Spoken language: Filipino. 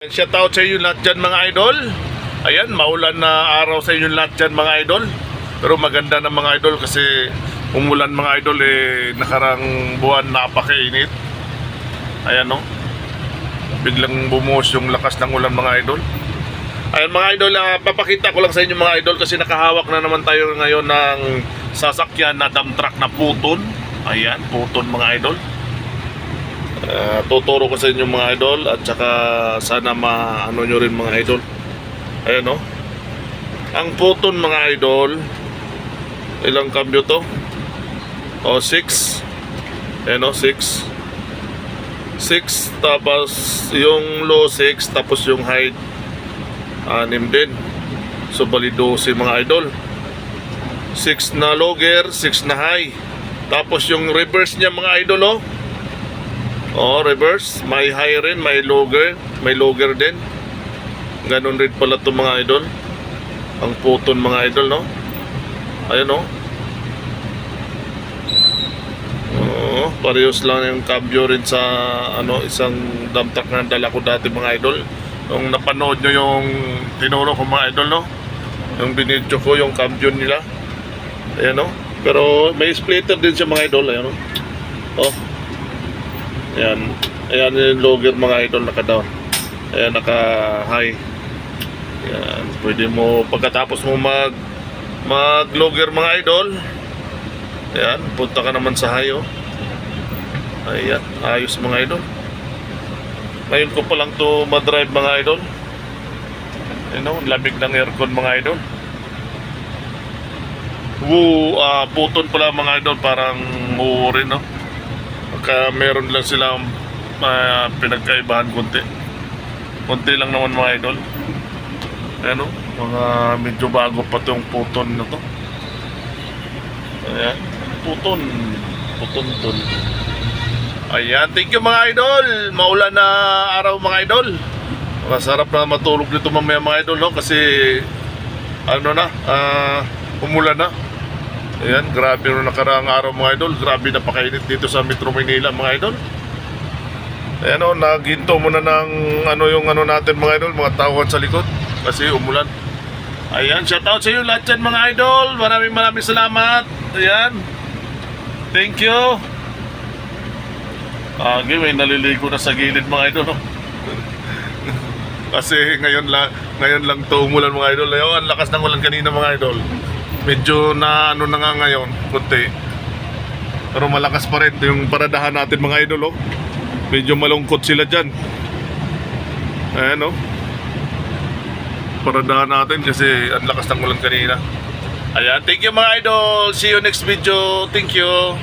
Shout out sa inyo lahat dyan mga idol. Ayan, maulan na araw sa inyo lahat dyan mga idol. Pero maganda na mga idol kasi umulan mga idol nakarang buwan napakainit. Ayan no. Biglang bumuhos yung lakas ng ulan mga idol. Ayan mga idol, papakita ko lang sa inyo mga idol kasi nakahawak na naman tayo ngayon ng sasakyan na dump truck na Puton. Ayan, Puton mga idol. Tuturo ko sa inyo mga idol at saka sana maano nyo rin mga idol. Ayan no. Ang Puton mga idol, ilang cambio to? 6. Ayan no, 6 tapos yung low 6 tapos yung height 6 din. So bali 12 mga idol. 6 na low gear, 6 na high. Tapos yung reverse niya mga idol reverse, may high rin, may low gear din. Ganon rin pala to mga idol. Ang Puton mga idol no. Ayun no. Parehas lang yung cambio rin sa isang dump truck na dala ko dati mga idol. Nung napanood nyo yung tinuro ko mga idol no, yung binidyo ko yung cambio nila. Ayan no. Pero may splitter din siya mga idol. Ayan no. Ayan. Ayan yung logger mga idol, naka-down. Ayan, naka-high. Ayan. Pwede mo, pagkatapos mo mag-logger mga idol, ayan, punta ka naman sa high Ayan, ayos mga idol. Ngayon ko pa lang to madrive mga idol. Lamig ng aircon mga idol. Puton pala mga idol, parang rin no. Meron lang silang pinagkaibahan konti lang naman mga idol. Ayan mga medyo bago pa itong Puton na to. Ayan, Puton. Ayan, thank you mga idol. Maulan na araw mga idol. Masarap na matulog dito mamaya mga idol no? Kasi umulan na. Ayan, grabe na nakaraang araw mga idol. Grabe na pakainit dito sa Metro Manila mga idol. Ayan naghinto muna ng yung natin mga idol, mga tauhan sa likod kasi umulan. Ayan, shout out sa inyo lahat dyan mga idol. Maraming salamat. Ayan, thank you. May naliligo na sa gilid mga idol kasi ngayon lang to umulan mga idol. Ayun, ang lakas ng ulan kanina mga idol. Medyo na na nga ngayon konti, pero malakas pa rin yung paradahan natin mga idol medyo malungkot sila dyan. Ayan paradahan natin kasi ang lakas ng ulan kanina. Ayan, thank you mga idol. See you next video. Thank you.